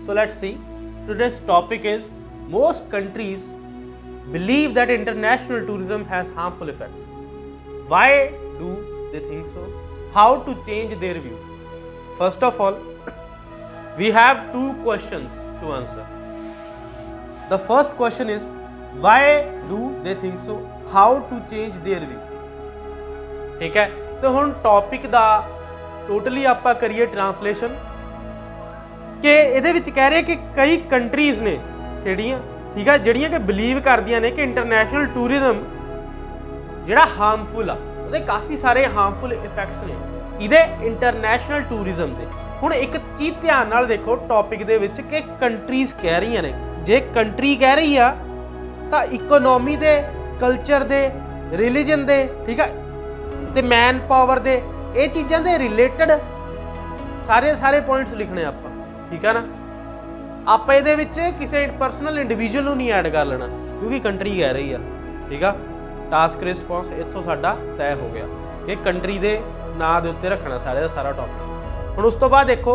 So let's see. Today's topic is most countries believe that international tourism has harmful effects. Why do they think so? How to change their views? First of all, we have two questions to answer. The first question is why do they think so? How to change their view? ठीक है, तो ਹੁਣ topic ਦਾ totally ਆਪਾਂ ਕਰੀਏ translation ਕਿ ਇਹਦੇ ਵਿੱਚ ਕਹਿ ਰਹੇ ਕਿ ਕਈ ਕੰਟਰੀਜ਼ ਨੇ ਕਿਹੜੀਆਂ, ਠੀਕ ਹੈ, ਜਿਹੜੀਆਂ ਕਿ ਬਿਲੀਵ ਕਰਦੀਆਂ ਨੇ ਕਿ ਇੰਟਰਨੈਸ਼ਨਲ ਟੂਰਿਜ਼ਮ ਜਿਹੜਾ ਹਾਰਮਫੁਲ ਆ, ਉਹਦੇ ਕਾਫੀ ਸਾਰੇ ਹਾਰਮਫੁਲ ਇਫੈਕਟਸ ਨੇ ਇਹਦੇ ਇੰਟਰਨੈਸ਼ਨਲ ਟੂਰਿਜ਼ਮ ਦੇ। ਹੁਣ ਇੱਕ ਚੀਜ਼ ਧਿਆਨ ਨਾਲ ਦੇਖੋ ਟੌਪਿਕ ਦੇ ਵਿੱਚ ਕਿ ਕੰਟਰੀਜ਼ ਕਹਿ ਰਹੀਆਂ ਨੇ, ਜੇ ਕੰਟਰੀ ਕਹਿ ਰਹੀ ਆ ਤਾਂ ਇਕਨੋਮੀ ਦੇ, ਕਲਚਰ ਦੇ, ਰਿਲੀਜਨ ਦੇ, ਠੀਕ ਹੈ, ਤੇ ਮੈਨ ਪਾਵਰ ਦੇ, ਇਹ ਚੀਜ਼ਾਂ ਦੇ ਰਿਲੇਟਡ ਸਾਰੇ ਪੁਆਇੰਟਸ ਲਿਖਣੇ ਆਪਾਂ, ਠੀਕ ਹੈ ਨਾ। ਆਪਾਂ ਇਹਦੇ ਵਿੱਚ ਕਿਸੇ ਪਰਸਨਲ ਇੰਡੀਵਿਜੂਅਲ ਨੂੰ ਨਹੀਂ ਐਡ ਕਰ ਲੈਣਾ ਕਿਉਂਕਿ ਕੰਟਰੀ ਕਹਿ ਰਹੀ ਆ, ਠੀਕ ਆ। ਟਾਸਕ ਰਿਸਪੌਂਸ ਇੱਥੋਂ ਸਾਡਾ ਤੈਅ ਹੋ ਗਿਆ ਕਿ ਕੰਟਰੀ ਦੇ ਨਾਂ ਦੇ ਉੱਤੇ ਰੱਖਣਾ ਸਾਰੇ ਦਾ ਸਾਰਾ ਟੌਪਿਕ। ਹੁਣ ਉਸ ਤੋਂ ਬਾਅਦ ਦੇਖੋ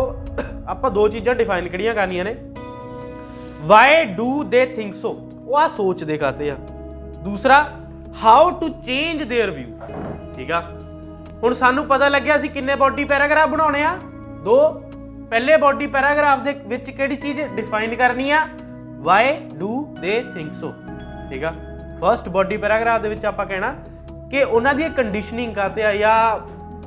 ਆਪਾਂ ਦੋ ਚੀਜ਼ਾਂ ਡਿਫਾਈਨ ਕਿਹੜੀਆਂ ਕਰਨੀਆਂ ਨੇ। Why do they think so, ਉਹ ਆ ਸੋਚਦੇ ਕਾਤੇ ਆ। ਦੂਸਰਾ how to change their view, ਠੀਕ ਆ। ਹੁਣ ਸਾਨੂੰ ਪਤਾ ਲੱਗਿਆ ਅਸੀਂ ਕਿੰਨੇ ਬੋਡੀ ਪੈਰਾਗ੍ਰਾਫ ਬਣਾਉਣੇ ਆ, ਦੋ। ਪਹਿਲੇ ਬੋਡੀ ਪੈਰਾਗ੍ਰਾਫ ਦੇ ਵਿੱਚ ਕਿਹੜੀ ਚੀਜ਼ ਡਿਫਾਈਨ ਕਰਨੀ ਆ, ਵਾਈ ਡੂ ਦੇ ਥਿੰਕ ਸੋ, ਠੀਕ ਆ। ਫਸਟ ਬੋਡੀ ਪੈਰਾਗ੍ਰਾਫ ਦੇ ਵਿੱਚ ਆਪਾਂ ਕਹਿਣਾ ਕਿ ਉਹਨਾਂ ਦੀ ਕੰਡੀਸ਼ਨਿੰਗ ਕਰਦੇ ਆ ਜਾਂ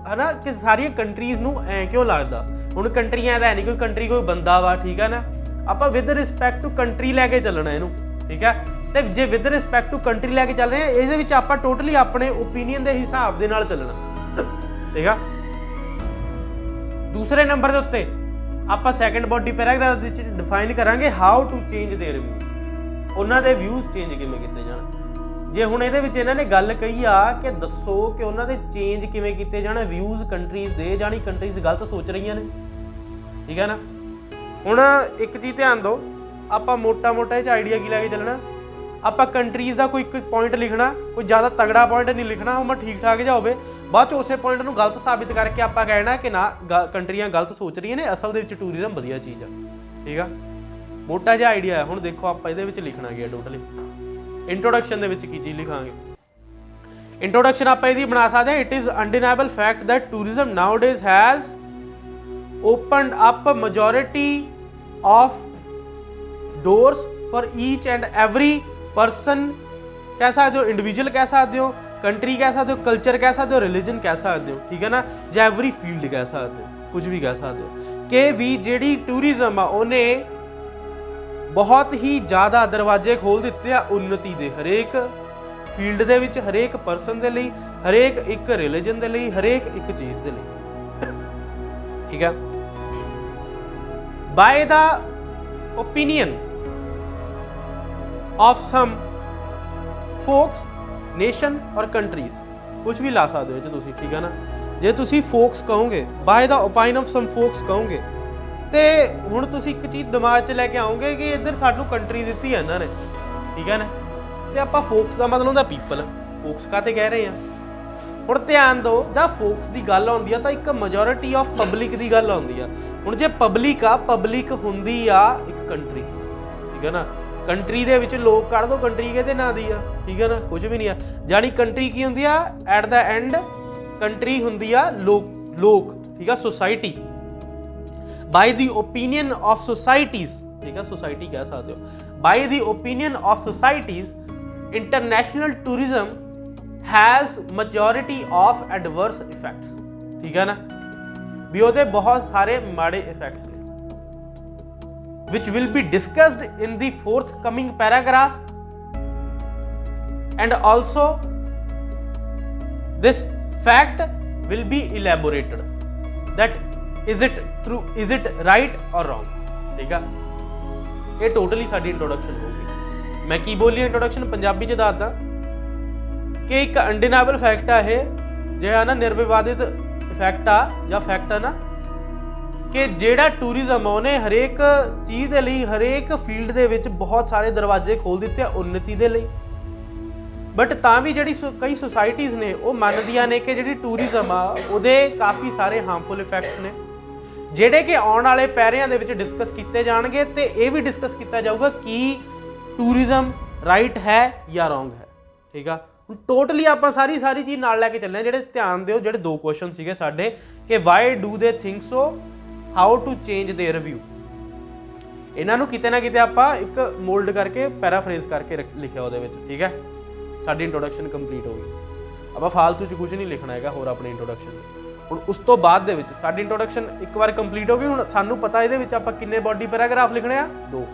ਹੈ ਨਾ ਕਿ ਸਾਰੀਆਂ ਕੰਟਰੀਜ਼ ਨੂੰ ਐ ਕਿਉਂ ਲੱਗਦਾ। ਹੁਣ ਕੰਟਰੀਆਂ ਦਾ ਨਹੀਂ ਕੋਈ ਕੰਟਰੀ ਕੋਈ ਬੰਦਾ ਵਾ, ਠੀਕ ਆ ਨਾ। ਆਪਾਂ ਵਿਦ ਰਿਸਪੈਕਟ ਟੂ ਕੰਟਰੀ ਲੈ ਕੇ ਚੱਲਣਾ ਇਹਨੂੰ, ਠੀਕ ਹੈ। ਤੇ ਜੇ ਵਿਦ ਰਿਸਪੈਕਟ ਟੂ ਕੰਟਰੀ ਲੈ ਕੇ ਚੱਲ ਰਹੇ ਆ, ਇਹਦੇ ਵਿੱਚ ਆਪਾਂ ਟੋਟਲੀ ਆਪਣੇ ਓਪੀਨੀਅਨ ਦੇ ਹਿਸਾਬ ਦੇ ਨਾਲ ਚੱਲਣਾ, ਠੀਕ ਆ। ਦੂਸਰੇ ਨੰਬਰ ਦੇ ਉੱਤੇ ਆਪਾਂ ਸੈਕੰਡ ਬੋਡੀ ਪੈਰਾਗ੍ਰਾਫ ਦੇ ਵਿੱਚ ਡਿਫਾਈਨ ਕਰਾਂਗੇ how to change their views, ਉਹਨਾਂ ਦੇ ਵਿਊਜ਼ ਚੇਂਜ ਕਿਵੇਂ ਕੀਤੇ ਜਾਣ। ਜੇ ਹੁਣ ਇਹਦੇ ਵਿੱਚ ਇਹਨਾਂ ਨੇ ਗੱਲ ਕਹੀ ਆ ਕਿ ਦੱਸੋ ਕਿ ਉਹਨਾਂ ਦੇ ਚੇਂਜ ਕਿਵੇਂ ਕੀਤੇ ਜਾਣ ਵਿਊਜ਼ ਕੰਟਰੀਜ਼ ਦੇ, ਜਾਣੀ ਕੰਟਰੀਜ਼ ਗਲਤ ਸੋਚ ਰਹੀਆਂ ਨੇ, ਠੀਕ ਹੈ ਨਾ। ਹੁਣ ਇੱਕ ਚੀਜ਼ ਧਿਆਨ ਦਿਓ, ਆਪਾਂ ਮੋਟਾ ਇਹ 'ਚ ਆਈਡੀਆ ਕੀ ਲੈ ਕੇ ਚੱਲਣਾ। ਆਪਾਂ ਕੰਟਰੀਜ਼ ਦਾ ਕੋਈ ਇੱਕ ਪੁਆਇੰਟ ਲਿਖਣਾ, ਕੋਈ ਜ਼ਿਆਦਾ ਤਗੜਾ ਪੁਆਇੰਟ ਨਹੀਂ ਲਿਖਣਾ, ਉਹ ਠੀਕ ਠਾਕ ਜਿਹਾ ਹੋਵੇ। ਬਾਅਦ 'ਚ ਉਸੇ ਪੁਆਇੰਟ ਨੂੰ ਗਲਤ ਸਾਬਿਤ ਕਰਕੇ ਆਪਾਂ ਕਹਿਣਾ ਕਿ ਨਾ ਕੰਟਰੀਆਂ ਗਲਤ ਸੋਚ ਰਹੀਆਂ ਨੇ, ਅਸਲ ਦੇ ਵਿੱਚ ਟੂਰਿਜ਼ਮ ਵਧੀਆ ਚੀਜ਼ ਆ, ਠੀਕ ਆ। ਮੋਟਾ ਜਿਹਾ ਆਈਡੀਆ ਹੈ। ਹੁਣ ਦੇਖੋ ਆਪਾਂ ਇਹਦੇ ਵਿੱਚ ਲਿਖਣਾ ਗਿਆ ਟੋਟਲੀ। ਇੰਟਰੋਡਕਸ਼ਨ ਦੇ ਵਿੱਚ ਕੀ ਚੀਜ਼ ਲਿਖਾਂਗੇ। ਇੰਟਰੋਡਕਸ਼ਨ ਆਪਾਂ ਇਹਦੀ ਬਣਾ ਸਕਦੇ ਹਾਂ, it is undeniable fact that tourism nowadays has opened up majority of doors for each and every person, ਕਹਿ ਸਕਦੇ ਹੋ ਇੰਡੀਵਿਜੂਅਲ, ਕਹਿ ਸਕਦੇ ਹੋ ਕੰਟਰੀ, ਕਹਿ ਸਕਦੇ ਹੋ ਕਲਚਰ, ਕਹਿ ਸਕਦੇ ਹੋ ਰਿਲੀਜਨ, ਕਹਿ ਸਕਦੇ ਹੋ, ਠੀਕ ਹੈ ਨਾ। ਜਾਂ ਐਵਰੀ ਫੀਲਡ ਕਹਿ ਸਕਦੇ ਹੋ, ਕੁਝ ਵੀ ਕਹਿ ਸਕਦੇ ਹੋ ਕਿ ਵੀ ਜਿਹੜੀ ਟੂਰਿਜ਼ਮ ਆ ਉਹਨੇ ਬਹੁਤ ਹੀ ਜ਼ਿਆਦਾ ਦਰਵਾਜ਼ੇ ਖੋਲ੍ਹ ਦਿੱਤੇ ਆ ਉੱਨਤੀ ਦੇ, ਹਰੇਕ ਫੀਲਡ ਦੇ ਵਿੱਚ, ਹਰੇਕ ਪਰਸਨ ਦੇ ਲਈ, ਹਰੇਕ ਇੱਕ ਰਿਲੀਜਨ ਦੇ ਲਈ, ਹਰੇਕ ਇੱਕ ਚੀਜ਼ ਦੇ ਲਈ, ਠੀਕ ਹੈ। By the opinion of some folks, nation ਔਰ ਕੰਟਰੀਜ਼, ਕੁਝ ਵੀ ਲਾ ਸਕਦੇ ਹੋ ਜੇ ਤੁਸੀਂ, ਠੀਕ ਹੈ ਨਾ। ਜੇ ਤੁਸੀਂ ਫੋਕਸ ਕਹੋਗੇ, by the opinion of some folks ਕਹੋਗੇ, ਤੇ ਹੁਣ ਤੁਸੀਂ ਇੱਕ ਚੀਜ਼ ਦਿਮਾਗ 'ਚ ਲੈ ਕੇ ਆਓਗੇ ਕਿ ਇੱਧਰ ਸਾਨੂੰ ਕੰਟਰੀ ਦਿੱਤੀ ਹੈ ਇਹਨਾਂ ਨੇ, ਠੀਕ ਹੈ ਨਾ। ਤੇ ਆਪਾਂ ਫੋਕਸ ਦਾ ਮਤਲਬ ਹੁੰਦਾ ਪੀਪਲ, ਫੋਕਸ ਕਾਹਤੇ ਕਹਿ ਰਹੇ ਆ। ਹੁਣ ਧਿਆਨ ਦਿਓ, ਜਦ ਫੋਕਸ ਦੀ ਗੱਲ ਆਉਂਦੀ ਆ ਤਾਂ ਇੱਕ ਮੈਜੋਰਿਟੀ ਆਫ ਪਬਲਿਕ ਦੀ ਗੱਲ ਆਉਂਦੀ ਆ। ਹੁਣ ਜੇ ਪਬਲਿਕ ਆ, ਪਬਲਿਕ ਹੁੰਦੀ ਆ ਇੱਕ ਕੰਟਰੀ, ਠੀਕ ਹੈ ਨਾ। ਕੰਟਰੀ ਦੇ ਵਿੱਚ ਲੋਕ ਕੱਢ ਦੋ, ਕੰਟਰੀ ਕਿਹਦੇ ਨਾਂ ਦੀ ਆ, ਠੀਕ ਹੈ ਨਾ, ਕੁਝ ਵੀ ਨਹੀਂ ਆ। ਜਾਣੀ ਕੰਟਰੀ ਕੀ ਹੁੰਦੀ ਆ, ਐਟ ਦਾ ਐਂਡ ਕੰਟਰੀ ਹੁੰਦੀ ਆ ਲੋਕ, ਠੀਕ ਆ, society. By the opinion of societies, ਠੀਕ ਆ, ਸੋਸਾਇਟੀ ਕਹਿ ਸਕਦੇ ਹੋ। ਬਾਈ ਦੀ opinion of societies international tourism has majority of adverse effects, ਠੀਕ ਹੈ ਨਾ। ਵੀ ਉਹਦੇ ਬਹੁਤ ਸਾਰੇ ਮਾੜੇ ਇਫੈਕਟਸ ਨੇ which will be discussed in the forthcoming paragraphs, and also this fact will be elaborated that is it true, is it right or wrong, ਠੀਕ ਆ। ਇਹ ਟੋਟਲੀ ਸਾਡੀ ਇੰਟਰੋਡਕਸ਼ਨ ਹੋਊਗੀ। ਮੈਂ ਕੀ ਬੋਲੀ ਇੰਟਰੋਡਕਸ਼ਨ ਪੰਜਾਬੀ 'ਚ ਦੱਸਦਾ ਕਿ ਇੱਕ ਅਨਡਿਨਾਈਬਲ ਫੈਕਟ ਆ ਇਹ, ਜਿਹੜਾ ਨਾ ਨਿਰਵਿਵਾਦਿਤ ਇਫੈਕਟ ਆ ਜਾਂ ਫੈਕਟ ਆ ਨਾ, ਕਿ ਜਿਹੜਾ ਟੂਰਿਜ਼ਮ ਉਹਨੇ ਹਰੇਕ ਚੀਜ਼ ਦੇ ਲਈ, ਹਰੇਕ ਫੀਲਡ ਦੇ ਵਿੱਚ ਬਹੁਤ ਸਾਰੇ ਦਰਵਾਜ਼ੇ ਖੋਲ੍ਹ ਦਿੱਤੇ ਆ ਉੱਨਤੀ ਦੇ ਲਈ। ਬਟ ਤਾਂ ਵੀ ਜਿਹੜੀ ਕਈ ਸੁਸਾਇਟੀਜ਼ ਨੇ ਉਹ ਮੰਨਦੀਆਂ ਨੇ ਕਿ ਜਿਹੜੀ ਟੂਰਿਜ਼ਮ ਆ ਉਹਦੇ ਕਾਫੀ ਸਾਰੇ ਹਾਰਮਫੁਲ ਇਫੈਕਟਸ ਨੇ। ਜਿਹੜੇ ਕਿ ਆਉਣ ਵਾਲੇ ਪੈਰਿਆਂ ਦੇ ਵਿੱਚ ਡਿਸਕਸ ਕੀਤੇ ਜਾਣਗੇ ਤੇ ਇਹ ਵੀ ਡਿਸਕਸ ਕੀਤਾ ਜਾਊਗਾ ਕਿ ਟੂਰਿਜ਼ਮ ਰਾਈਟ ਹੈ ਜਾਂ ਰੋਂਗ ਹੈ। ਠੀਕ ਆ, ਹੁਣ ਟੋਟਲੀ ਆਪਾਂ ਸਾਰੀ ਚੀਜ਼ ਨਾਲ ਲੈ ਕੇ ਚੱਲੇ। ਜਿਹੜੇ ਧਿਆਨ ਦਿਓ, ਜਿਹੜੇ 2 ਕੁਐਸਚਨ ਸੀਗੇ ਸਾਡੇ ਕਿ why do they think so, how to change their view, ਇਹਨਾਂ ਨੂੰ ਕਿਤੇ ਨਾ ਕਿਤੇ ਆਪਾਂ ਇੱਕ ਮੋਲਡ ਕਰਕੇ ਪੈਰਾਫਰੇਜ਼ ਕਰਕੇ ਲਿਖਿਆ ਉਹਦੇ ਵਿੱਚ। ਠੀਕ ਹੈ, ਸਾਡੀ ਇੰਟਰੋਡਕਸ਼ਨ ਕੰਪਲੀਟ ਹੋ ਗਈ। ਆਪਾਂ ਫਾਲਤੂ 'ਚ ਕੁਝ ਨਹੀਂ ਲਿਖਣਾ ਹੈਗਾ ਹੋਰ ਆਪਣੀ ਇੰਟਰੋਡਕਸ਼ਨ। ਹੁਣ ਉਸ ਤੋਂ ਬਾਅਦ ਦੇ ਵਿੱਚ ਸਾਡੀ ਇੰਟਰੋਡਕਸ਼ਨ ਇੱਕ ਵਾਰ ਕੰਪਲੀਟ ਹੋ ਗਈ। ਹੁਣ ਸਾਨੂੰ ਪਤਾ ਇਹਦੇ ਵਿੱਚ ਆਪਾਂ ਕਿੰਨੇ ਬੋਡੀ ਪੈਰਾਗ੍ਰਾਫ ਲਿਖਣੇ ਆ, 2।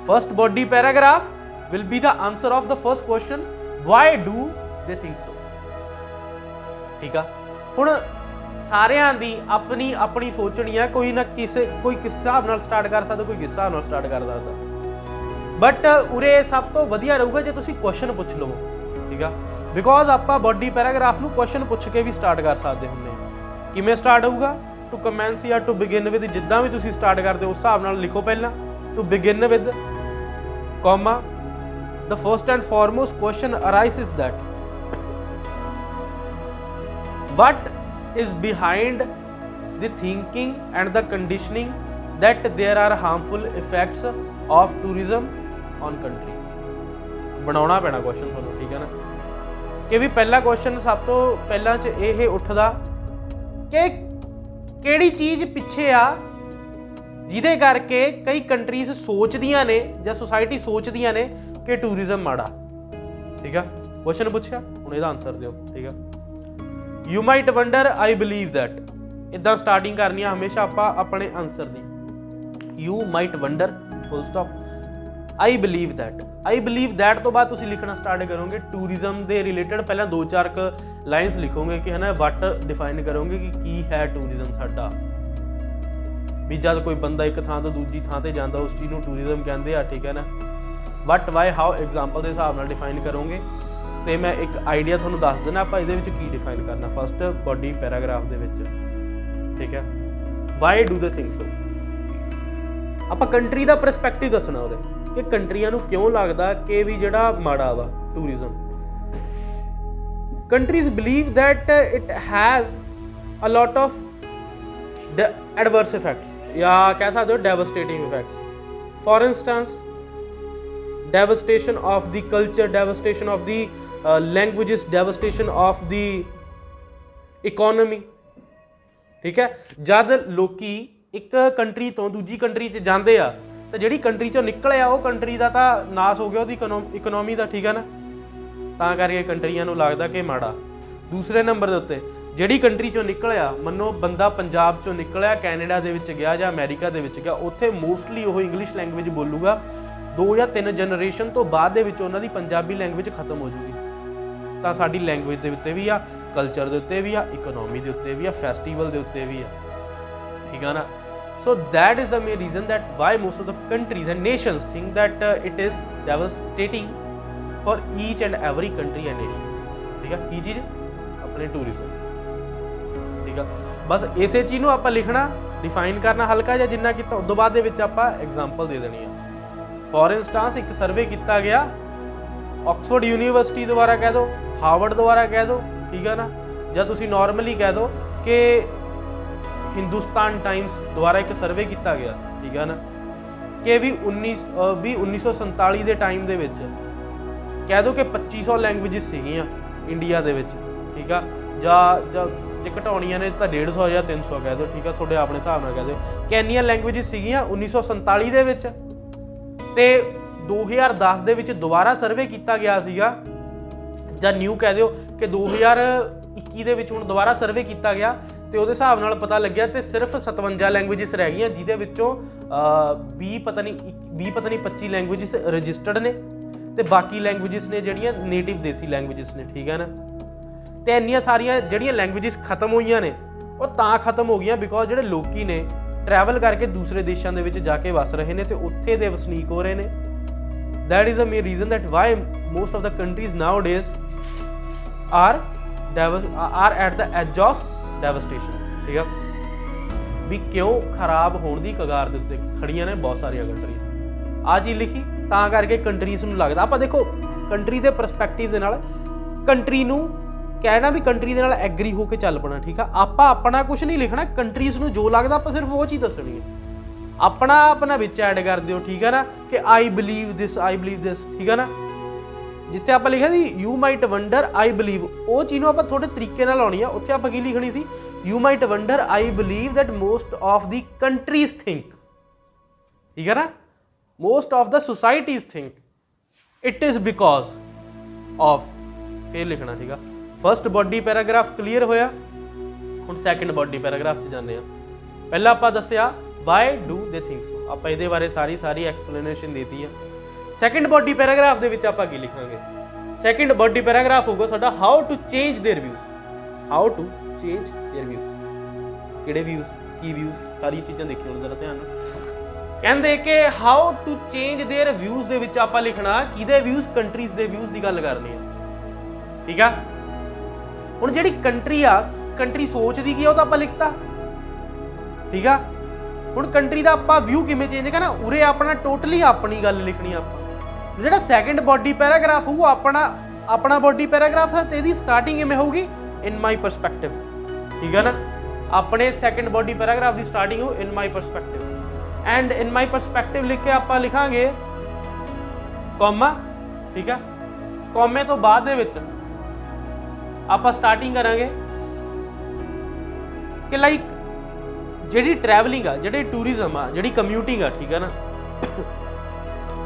First body paragraph will be the answer of the first question, Y do they think ਸੋ। ਠੀਕ ਆ, ਹੁਣ ਸਾਰਿਆਂ ਦੀ ਆਪਣੀ ਸੋਚਣੀ ਆ, ਕੋਈ ਕਿਸ ਹਿਸਾਬ ਨਾਲ ਸਟਾਰਟ ਕਰ ਸਕਦਾ, ਕੋਈ ਕਿਸ ਹਿਸਾਬ ਨਾਲ ਸਟਾਰਟ ਕਰ ਸਕਦਾ, ਬਟ ਉਰੇ ਸਭ ਤੋਂ ਵਧੀਆ ਰਹੂਗਾ ਜੇ ਤੁਸੀਂ ਕੁਐਸਚਨ ਪੁੱਛ ਲਵੋ। ਠੀਕ ਆ, ਬਿਕੋਜ਼ ਆਪਾਂ ਬੋਡੀ ਪੈਰਾਗ੍ਰਾਫ ਨੂੰ ਕੁਐਸਚਨ ਪੁੱਛ ਕੇ ਵੀ ਸਟਾਰਟ ਕਰ ਸਕਦੇ ਹੁੰਦੇ ਹਾਂ। ਕਿਵੇਂ ਸਟਾਰਟ ਹੋਊਗਾ, ਟੂ ਕਮੈਂਸ ਜਾਂ ਟੂ ਬਿਗਿਨ ਵਿਦ, ਜਿੱਦਾਂ ਵੀ ਤੁਸੀਂ ਸਟਾਰਟ ਕਰਦੇ ਹੋ ਉਸ ਹਿਸਾਬ ਨਾਲ ਲਿਖੋ। ਪਹਿਲਾਂ to begin with comma, the first and foremost question arises that what is behind the thinking and the conditioning that there are harmful effects of tourism on countries। ਬਣਾਉਣਾ ਪੈਣਾ ਕੁਐਸਚਨ ਤੁਹਾਨੂੰ। ਠੀਕ ਹੈ ਨਾ, ਕਿ ਵੀ ਪਹਿਲਾ ਕੁਐਸਚਨ ਸਭ ਤੋਂ ਪਹਿਲਾਂ 'ਚ ਇਹ ਉੱਠਦਾ ਕਿ ਕਿਹੜੀ ਚੀਜ਼ ਪਿੱਛੇ ਆ ਜਿਹਦੇ ਕਰਕੇ ਕਈ ਕੰਟਰੀਜ਼ ਸੋਚਦੀਆਂ ਨੇ ਜਾਂ ਸੋਸਾਇਟੀ ਸੋਚਦੀਆਂ ਨੇ ਕਿ ਟੂਰਿਜ਼ਮ ਮਾੜਾ। ਠੀਕ ਆ, ਕੁਐਸਚਨ ਪੁੱਛਿਆ, ਹੁਣ ਇਹਦਾ ਆਨਸਰ ਦਿਓ। ਠੀਕ ਆ, you might wonder I believe that, ਇਦਾਂ ਸਟਾਰਟਿੰਗ ਕਰਨੀ ਆ ਹਮੇਸ਼ਾ ਆਪਾਂ ਆਪਣੇ answer the. You might wonder full stop, I believe that. I believe that ਤੋਂ ਬਾਅਦ ਤੁਸੀਂ ਲਿਖਣਾ ਸਟਾਰਟ ਕਰੋਗੇ ਟੂਰਿਜ਼ਮ ਦੇ ਰਿਲੇਟਡ। ਪਹਿਲਾਂ 2-4 ਲਾਈਨਸ ਲਿਖੋਗੇ ਕਿ ਹੈ ਨਾ, ਵਟ ਡਿਫਾਈਨ ਕਰੋਗੇ ਕਿ ਕੀ ਹੈ ਟੂਰਿਜ਼ਮ ਸਾਡਾ। ਵੀ ਜਦ ਕੋਈ ਬੰਦਾ ਇੱਕ ਥਾਂ ਤੋਂ ਦੂਜੀ ਥਾਂ ਤੇ ਜਾਂਦਾ ਉਸ ਚੀਜ਼ ਨੂੰ ਟੂਰਿਜ਼ਮ ਕਹਿੰਦੇ ਆ। ਠੀਕ ਹੈ ਨਾ, ਵਟ ਵਾਈ ਹਾਊ ਐਗਜ਼ਾਮਪਲ ਦੇ ਹਿਸਾਬ ਨਾਲ ਡਿਫਾਈਨ ਕਰੋਗੇ। ਤੇ ਮੈਂ ਇੱਕ ਆਈਡੀਆ ਤੁਹਾਨੂੰ ਦੱਸ ਦੇਣਾ ਆਪਾਂ ਇਹਦੇ ਵਿੱਚ ਕੀ ਡਿਫਾਈਨ ਕਰਨਾ ਫਸਟ ਬੋਡੀ ਪੈਰਾਗ੍ਰਾਫ ਦੇ ਵਿੱਚ। ਠੀਕ ਹੈ, ਵਾਈ ਡੂ ਦੇ ਥਿੰਕ ਸੋ, ਆਪਾਂ ਕੰਟਰੀ ਦਾ ਪਰਸਪੈਕਟਿਵ ਦੱਸਣਾ ਉਹਦੇ ਕਿ ਕੰਟਰੀਆਂ ਨੂੰ ਕਿਉਂ ਲੱਗਦਾ ਕਿ ਵੀ ਜਿਹੜਾ ਮਾੜਾ ਵਾ tourism. Countries believe that it has a lot of adverse effects, या कह सकते हो devastating effects. For instance, devastation of the culture, devastation of the languages, devastation of the economy। ठीक है, जद लोकी एक कंट्री तो दूजी कंट्री च जाते आ तो जिहड़ी कंट्री चों निकले आ वो कंट्री का तो नाश हो गया ਉਹਦੀ इकोनॉमी का। ठीक है ना, ਤਾਂ ਕਰਕੇ ਕੰਟਰੀਆਂ ਨੂੰ ਲੱਗਦਾ ਕਿ ਮਾੜਾ। ਦੂਸਰੇ ਨੰਬਰ ਦੇ ਉੱਤੇ ਜਿਹੜੀ ਕੰਟਰੀ ਚੋਂ ਨਿਕਲਿਆ, ਮੰਨੋ ਬੰਦਾ ਪੰਜਾਬ ਚੋਂ ਨਿਕਲਿਆ, ਕੈਨੇਡਾ ਦੇ ਵਿੱਚ ਗਿਆ ਜਾਂ ਅਮਰੀਕਾ ਦੇ ਵਿੱਚ ਗਿਆ, ਉੱਥੇ ਮੋਸਟਲੀ ਉਹ ਇੰਗਲਿਸ਼ ਲੈਂਗੁਏਜ ਬੋਲੂਗਾ। 2 ਜਾਂ 3 ਜਨਰੇਸ਼ਨ ਤੋਂ ਬਾਅਦ ਦੇ ਵਿੱਚ ਉਹਨਾਂ ਦੀ ਪੰਜਾਬੀ ਲੈਂਗੁਏਜ ਖਤਮ ਹੋ ਜੂਗੀ। ਤਾਂ ਸਾਡੀ ਲੈਂਗੁਏਜ ਦੇ ਉੱਤੇ ਵੀ ਆ, ਕਲਚਰ ਦੇ ਉੱਤੇ ਵੀ ਆ, ਇਕਨੋਮੀ ਦੇ ਉੱਤੇ ਵੀ ਆ, ਫੈਸਟੀਵਲ ਦੇ ਉੱਤੇ ਵੀ ਆ। ਠੀਕ ਆ ਨਾ, so that is the main reason that why most of the countries and nations think that it is devastating for each and every country and nation. ਠੀਕ ਆ, ਕੀ ਚੀਜ਼ ਆਪਣੇ ਟੂਰਿਜ਼ਮ। ਠੀਕ ਆ, ਬਸ ਇਸੇ ਚੀਜ਼ ਨੂੰ ਆਪਾਂ ਲਿਖਣਾ, ਡਿਫਾਈਨ ਕਰਨਾ ਹਲਕਾ ਜਿਹਾ ਜਿੰਨਾ ਕੀਤਾ। ਉਸ ਤੋਂ ਬਾਅਦ ਦੇ ਵਿੱਚ ਆਪਾਂ ਐਗਜ਼ਾਮਪਲ ਦੇ ਦੇਣੀ ਆ। ਫॉर ਇੰਸਟੈਂਸ ਇੱਕ ਸਰਵੇ ਕੀਤਾ ਗਿਆ ਆਕਸਫੋਰਡ ਯੂਨੀਵਰਸਿਟੀ ਦੁਆਰਾ ਕਹਿ ਦਿਓ, ਹਾਰਵਰਡ ਦੁਆਰਾ ਕਹਿ ਦਿਓ। ਠੀਕ ਆ ਨਾ, ਜਾਂ ਤੁਸੀਂ ਨਾਰਮਲੀ ਕਹਿ ਦਿਓ ਕਿ ਹਿੰਦੁਸਤਾਨ ਟਾਈਮਸ ਦੁਆਰਾ ਇੱਕ ਸਰਵੇ ਕੀਤਾ ਗਿਆ। ਠੀਕ ਆ ਨਾ, ਕਿ ਵੀ 1947 ਦੇ ਟਾਈਮ ਦੇ ਵਿੱਚ ਕਹਿ ਦਿਓ ਕਿ 2500 ਲੈਂਗੁਏਜਿਸ ਸੀਗੀਆਂ ਇੰਡੀਆ ਦੇ ਵਿੱਚ। ਠੀਕ ਆ, ਜਾਂ ਜੇ ਘਟਾਉਣੀਆਂ ਨੇ ਤਾਂ 150 ਜਾਂ 300 ਕਹਿ ਦਿਓ। ਠੀਕ ਆ, ਤੁਹਾਡੇ ਆਪਣੇ ਹਿਸਾਬ ਨਾਲ ਕਹਿ ਦਿਓ ਕਿ ਇੰਨੀਆਂ ਲੈਂਗੁਏਜਿਸ ਸੀਗੀਆਂ 1947 ਦੇ ਵਿੱਚ। ਤੇ 2010 ਦੇ ਵਿੱਚ ਦੁਬਾਰਾ ਸਰਵੇ ਕੀਤਾ ਗਿਆ ਸੀਗਾ, ਜਾਂ ਨਿਊ ਕਹਿ ਦਿਓ ਕਿ 2021 ਦੇ ਵਿੱਚ ਹੁਣ ਦੁਬਾਰਾ ਸਰਵੇ ਕੀਤਾ ਗਿਆ ਤੇ ਉਹਦੇ ਹਿਸਾਬ ਨਾਲ ਪਤਾ ਲੱਗਿਆ ਤੇ ਸਿਰਫ 57 ਲੈਂਗੁਏਜਿਸ ਰਹਿ ਗਈਆਂ, ਜਿਹਦੇ ਵਿੱਚੋਂ 20 ਪਤਾ ਨਹੀਂ 25 ਲੈਂਗੁਏਜਿਸ ਰਜਿਸਟਰਡ ਨੇ ਤੇ ਬਾਕੀ ਲੈਂਗੁਏਜਿਸ ਨੇ ਜਿਹੜੀਆਂ ਨੇਟਿਵ ਦੇਸੀ ਲੈਂਗੁਏਜਿਸ ਨੇ। ਠੀਕ ਹੈ ਨਾ, ਤੇ ਇੰਨੀਆਂ ਸਾਰੀਆਂ ਜਿਹੜੀਆਂ ਲੈਂਗੁਏਜਿਸ ਖਤਮ ਹੋਈਆਂ ਨੇ ਉਹ ਤਾਂ ਖਤਮ ਹੋ ਗਈਆਂ ਬਿਕੋਜ਼ ਜਿਹੜੇ ਲੋਕੀ ਨੇ ਟਰੈਵਲ ਕਰਕੇ ਦੂਸਰੇ ਦੇਸ਼ਾਂ ਦੇ ਵਿੱਚ ਜਾ ਕੇ ਵਸ ਰਹੇ ਨੇ ਤੇ ਉੱਥੇ ਦੇ ਵਸਨੀਕ ਹੋ ਰਹੇ ਨੇ। That is the main reason that why most of the countries nowadays are at the edge of devastation. ਠੀਕ ਆ, ਵੀ ਕਿਉਂ ਖਰਾਬ ਹੋਣ ਦੀ ਕਗਾਰ ਦੇ ਉੱਤੇ ਖੜੀਆਂ ਨੇ ਬਹੁਤ ਸਾਰੀਆਂ ਕੰਟਰੀਜ਼। ਆਹ ਚੀਜ਼ ਲਿਖੀ ਤਾਂ ਕਰਕੇ ਕੰਟਰੀਜ਼ ਨੂੰ ਲੱਗਦਾ। ਆਪਾਂ ਦੇਖੋ ਕੰਟਰੀ ਦੇ ਪਰਸਪੈਕਟਿਵ ਦੇ ਨਾਲ ਕੰਟਰੀ ਨੂੰ कहना भी कंट्री दे नाल एग्री होके चल पना, ठीक है। आपां अपना कुछ नहीं लिखना, कंट्रीज़ नूं जो लगदा आपां सिर्फ वो चीज़ दसनी है, अपना विच ऐड कर दिओ, ठीक है ना, कि आई बिलीव दिस, ठीक है ना। जिथे आप लिखा सी you might wonder I believe, वो चीज़ नूं आपां थोड़े तरीके नाल लाउणी आ। उत्थे आपां की लिखनी सी, you might wonder I believe that most of the countries think, ठीक है ना, most of the societies think it is because of, फिर लिखना, ठीक है। फर्स्ट बॉडी पैराग्राफ क्लीयर होया, हुण सैकेंड बॉडी पैराग्राफ च जाने आ। पहला आपां दस्सिया why do they think so, आपां इहदे बारे सारी एक्सप्लेनेशन देती है। सैकेंड बॉडी पैराग्राफ दे विच आपां की लिखांगे, सैकेंड बॉडी पैराग्राफ होगा साडा how to change their views, how to change their views, किहड़े व्यूज़, की व्यूज़, सारी चीज़ां देखियो जरा ध्यान नाल। कहंदे कि how to change their views दे विच आपां लिखना किहदे व्यूज़, कंट्रीज़ दे व्यूज़ दी गल करनी है, ठीक है। हुण जिहड़ी कंट्री आ, कंट्री सोचदी की आ, ओह तां आपां लिखता, ठीक है। हुण कंट्री दा आपां व्यू किवें चेंज करना, उरे अपना टोटली अपनी गल लिखनी आपां। ਜਿਹੜਾ सैकेंड बॉडी पैराग्राफ होਊ अपना बॉडी पैराग्राफ है, तो ਇਹਦੀ स्टार्टिंग किवें होਊगी, इन माई परस्पैक्टिव, ठीक है ना। अपने सैकेंड बॉडी पैराग्राफ की स्टार्टिंग हो इन माई perspective, and in my perspective लिख के आप लिखांगे कॉमा, ठीक है। कॉमे तो बाद दे विच आप स्टार्टिंग करांगे कि लाइक जिहड़ी ट्रैवलिंग आ, जिहड़ी टूरिज्म आ, जिहड़ी कम्यूटिंग आ, ठीक है ना,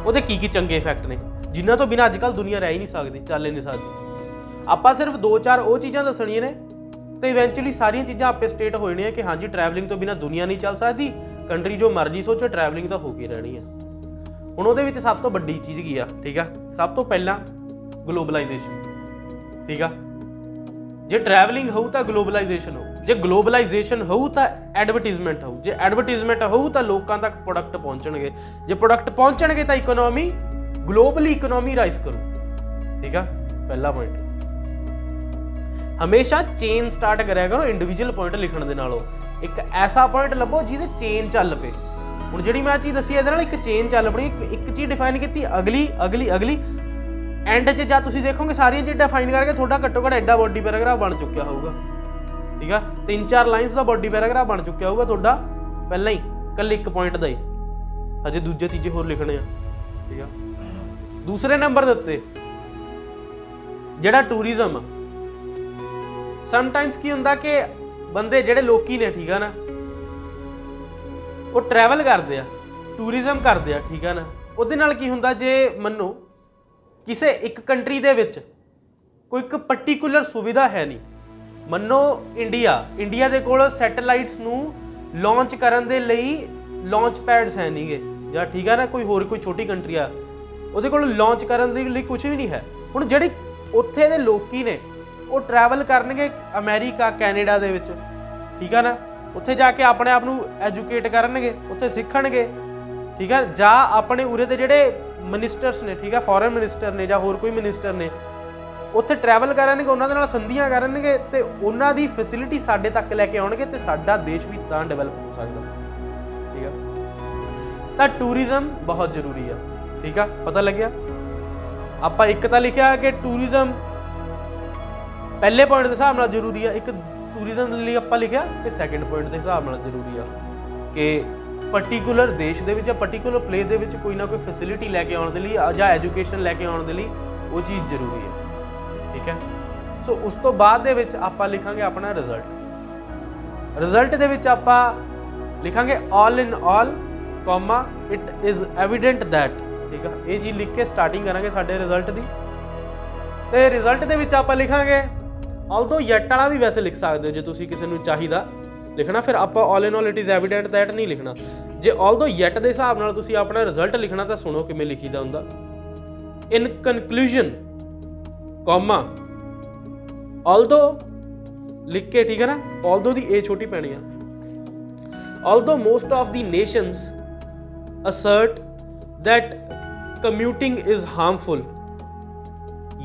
ਉਹਦੇ ਕੀ ਚੰਗੇ ਇਫੈਕਟ ਨੇ ਜਿਨ੍ਹਾਂ ਤੋਂ ਬਿਨਾਂ ਅੱਜ ਕੱਲ੍ਹ ਦੁਨੀਆ ਰਹਿ ਹੀ ਨਹੀਂ ਸਕਦੀ, ਚੱਲ ਹੀ ਨਹੀਂ ਸਕਦੀ। ਆਪਾਂ ਸਿਰਫ 2-4 ਉਹ ਚੀਜ਼ਾਂ ਦੱਸਣੀਆਂ ਨੇ ਤੇ ਇਵੈਂਚੁਅਲੀ ਸਾਰੀਆਂ ਚੀਜ਼ਾਂ ਆਪੇ ਸਟੇਟ ਹੋ ਜਾਣੀਆਂ ਕਿ ਹਾਂਜੀ ਟਰੈਵਲਿੰਗ ਤੋਂ ਬਿਨਾਂ ਦੁਨੀਆ ਨਹੀਂ ਚੱਲ ਸਕਦੀ, ਕੰਟਰੀ ਜੋ ਮਰਜ਼ੀ ਸੋਚੋ ਟਰੈਵਲਿੰਗ ਤਾਂ ਹੋ ਕੇ ਰਹਿਣੀ ਆ। ਹੁਣ ਉਹਦੇ ਵਿੱਚ ਸਭ ਤੋਂ ਵੱਡੀ ਚੀਜ਼ ਕੀ ਆ, ਠੀਕ ਆ, ਸਭ ਤੋਂ ਪਹਿਲਾਂ ਗਲੋਬਲਾਈਜੇਸ਼ਨ, ਠੀਕ ਆ। ਜੇ ਟਰੈਵਲਿੰਗ ਹੋਊ ਤਾਂ ਗਲੋਬਲਾਈਜੇਸ਼ਨ ਹੋਊ, ਜੇ ਗਲੋਬਲਾਈਜੇਸ਼ਨ ਹੋਊ ਤਾਂ ਐਡਵਰਟੀਜ਼ਮੈਂਟ ਹੋਊ, ਜੇ ਐਡਵਰਟੀਜ਼ਮੈਂਟ ਹੋਊ ਤਾਂ ਲੋਕਾਂ ਤੱਕ ਪ੍ਰੋਡਕਟ ਪਹੁੰਚਣਗੇ, ਜੇ ਪ੍ਰੋਡਕਟ ਪਹੁੰਚਣਗੇ ਤਾਂ ਇਕਨੋਮੀ ਗਲੋਬਲੀ ਇਕਨੋਮੀ ਰਾਈਜ਼ ਕਰੂ, ਠੀਕ ਆ। ਪਹਿਲਾ ਪੁਆਇੰਟ, ਹਮੇਸ਼ਾ ਚੇਨ ਸਟਾਰਟ ਕਰਿਆ ਕਰੋ ਇੰਡੀਵਿਜੂਅਲ ਪੁਆਇੰਟ ਲਿਖਣ ਦੇ ਨਾਲੋਂ। ਇੱਕ ਐਸਾ ਪੁਆਇੰਟ ਲੱਭੋ ਜਿਹਦੇ ਚੇਨ ਚੱਲ ਪਏ। ਹੁਣ ਜਿਹੜੀ ਮੈਂ ਚੀਜ਼ ਦੱਸੀ ਇਹਦੇ ਨਾਲ ਇੱਕ ਚੇਨ ਚੱਲ ਪਣੀ, ਇੱਕ ਚੀਜ਼ ਡਿਫਾਈਨ ਕੀਤੀ, ਅਗਲੀ ਅਗਲੀ ਅਗਲੀ एंड च जब तुम देखोगे सारिया चीज़ डिफाइन करके थोड़ा घट्टो घट एडा बॉडी पैराग्राफ बन चुका होगा, ठीक है। 3-4 लाइन्स का बॉडी पैराग्राफ बन चुका होगा थोड़ा पहला ही, कल एक पॉइंट का ही, अजे दूजे तीजे होर लिखने हैं, ठीक है। दूसरे नंबर के उत्ते जिहड़ा टूरिज्म समटाइम्स की हुंदा कि बंदे जिहड़े लोकी ने, ठीक है ना, वो ट्रैवल करते हैं, टूरिज्म करते हैं, ठीक है ना। उहदे नाल की हुंदा जे मनो ਕਿਸੇ ਇੱਕ ਕੰਟਰੀ ਦੇ ਵਿੱਚ ਕੋਈ ਇੱਕ ਪਾਰਟਿਕੂਲਰ ਸੁਵਿਧਾ ਹੈ ਨਹੀਂ, ਮੰਨੋ ਇੰਡੀਆ ਦੇ ਕੋਲ ਸੈਟੇਲਾਈਟਸ ਨੂੰ ਲਾਂਚ ਕਰਨ ਦੇ ਲਈ ਲਾਂਚ ਪੈਡਸ ਹੈ ਨਹੀਂਗੇ, ਜਾਂ ਠੀਕ ਹੈ ਨਾ, ਕੋਈ ਛੋਟੀ ਕੰਟਰੀ ਆ ਉਹਦੇ ਕੋਲ ਲਾਂਚ ਕਰਨ ਦੇ ਲਈ ਕੁਝ ਵੀ ਨਹੀਂ ਹੈ। ਹੁਣ ਜਿਹੜੇ ਉੱਥੇ ਦੇ ਲੋਕੀ ਨੇ ਉਹ ਟਰੈਵਲ ਕਰਨਗੇ ਅਮਰੀਕਾ, ਕੈਨੇਡਾ ਦੇ ਵਿੱਚ, ਠੀਕ ਹੈ ਨਾ, ਉੱਥੇ ਜਾ ਕੇ ਆਪਣੇ ਆਪ ਨੂੰ ਐਜੂਕੇਟ ਕਰਨਗੇ, ਉੱਥੇ ਸਿੱਖਣਗੇ, ਠੀਕ ਹੈ। ਜਾਂ ਆਪਣੇ ਉਰੇ ਦੇ ਜਿਹੜੇ ਮਿਨਿਸਟਰਸ ਨੇ, ਠੀਕ ਹੈ, ਫੋਰਨ ਮਿਨਿਸਟਰ ਨੇ ਜਾਂ ਹੋਰ ਕੋਈ ਮਿਨਿਸਟਰ ਨੇ, ਉੱਥੇ ਟਰੈਵਲ ਕਰਨਗੇ, ਉਹਨਾਂ ਦੇ ਨਾਲ ਸੰਧੀਆਂ ਕਰਨਗੇ ਤੇ ਉਹਨਾਂ ਦੀ ਫੈਸਿਲਿਟੀ ਸਾਡੇ ਤੱਕ ਲੈ ਕੇ ਆਉਣਗੇ ਤੇ ਸਾਡਾ ਦੇਸ਼ ਵੀ ਤਾਂ ਡਿਵੈਲਪ ਹੋ ਸਕਦਾ, ਠੀਕ ਹੈ। ਤਾਂ ਟੂਰਿਜ਼ਮ ਬਹੁਤ ਜ਼ਰੂਰੀ ਆ, ਠੀਕ ਆ, ਪਤਾ ਲੱਗਿਆ। ਆਪਾਂ ਇੱਕ ਤਾਂ ਲਿਖਿਆ ਕਿ ਟੂਰਿਜ਼ਮ ਪਹਿਲੇ ਪੁਆਇੰਟ ਦੇ ਹਿਸਾਬ ਨਾਲ ਜ਼ਰੂਰੀ ਆ, ਇੱਕ ਟੂਰਿਜ਼ਮ ਲਈ ਆਪਾਂ ਲਿਖਿਆ ਕਿ ਸੈਕਿੰਡ ਪੁਆਇੰਟ ਦੇ ਹਿਸਾਬ ਨਾਲ ਜ਼ਰੂਰੀ ਆ ਕਿ पर्टिकुलर देश दे विच या पर्टिकुलर प्लेस दे विच कोई ना कोई फैसिलिटी लैके आउण दे लई या एजुकेशन लैके आउण दे लई वो चीज़ जरूरी है, ठीक है। सो उस तो बाद दे विच आपां लिखांगे अपना रिजल्ट दे विच आपां लिखांगे all in all comma it is evident that, ठीक है। ये चीज़ लिख के स्टार्टिंग करांगे साडे रिजल्ट दी, ते रिजल्ट दे विच आपां लिखांगे ऑल्दो येट वाला भी वैसे लिख सकदे हो जे तुसीं किसी नूं चाहीदा लिखना, फिर आप all in all it is evident that नहीं लिखना। जे ऑल्दो येट के हिसाब नाल तुसीं अपना रिजल्ट लिखना तो सुनो किवें लिखीदा हुंदा, इन कनक्लूजन कॉमा ऑल्दो लिख के, ठीक है ना, ऑल्दो दी ए छोटी पैनी है, although most of the Nations assert that commuting is harmful,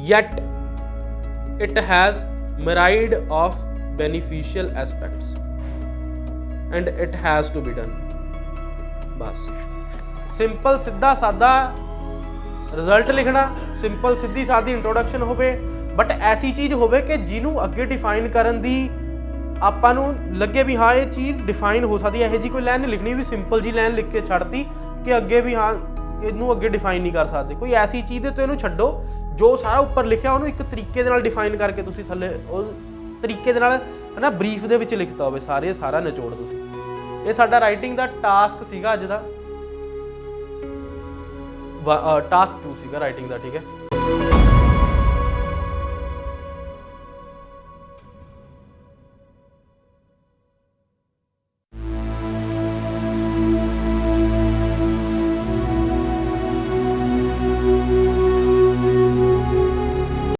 yet it has myriad of beneficial aspects and it has to be done। बस सिंपल सीधा सादा रिजल्ट लिखना, सिंपल सीधी सादी इंट्रोडक्शन होवे, ਬਟ ਐਸੀ ਚੀਜ਼ ਹੋਵੇ ਕਿ ਜਿਹਨੂੰ ਅੱਗੇ ਡਿਫਾਈਨ ਕਰਨ ਦੀ ਆਪਾਂ ਨੂੰ ਲੱਗੇ ਵੀ ਹਾਂ ਇਹ ਚੀਜ਼ ਡਿਫਾਈਨ ਹੋ ਸਕਦੀ ਹੈ। ਇਹੋ ਜਿਹੀ ਕੋਈ ਲਾਈਨ ਨਹੀਂ ਲਿਖਣੀ ਵੀ ਸਿੰਪਲ ਜੀ ਲਾਈਨ ਲਿਖ ਕੇ ਛੱਡਤੀ ਕਿ ਅੱਗੇ ਵੀ ਹਾਂ ਇਹਨੂੰ ਅੱਗੇ ਡਿਫਾਈਨ ਨਹੀਂ ਕਰ ਸਕਦੇ। ਕੋਈ ਐਸੀ ਚੀਜ਼ ਦੇ ਤੋਂ ਇਹਨੂੰ ਛੱਡੋ ਜੋ ਸਾਰਾ ਉੱਪਰ ਲਿਖਿਆ ਉਹਨੂੰ ਇੱਕ ਤਰੀਕੇ ਦੇ ਨਾਲ ਡਿਫਾਈਨ ਕਰਕੇ ਤੁਸੀਂ ਥੱਲੇ ਉਹ ਤਰੀਕੇ ਦੇ ਨਾਲ ਹੈ ਨਾ ਬਰੀਫ ਦੇ ਵਿੱਚ ਲਿਖਤਾ ਹੋਵੇ ਸਾਰਾ ਨਿਚੋੜ ਤੁਸੀਂ। ਇਹ ਸਾਡਾ ਰਾਈਟਿੰਗ ਦਾ ਟਾਸਕ ਸੀਗਾ ਅੱਜ ਦਾ, ਟਾਸਕ 2 ਸੀਗਾ ਰਾਈਟਿੰਗ ਦਾ, ਠੀਕ ਹੈ।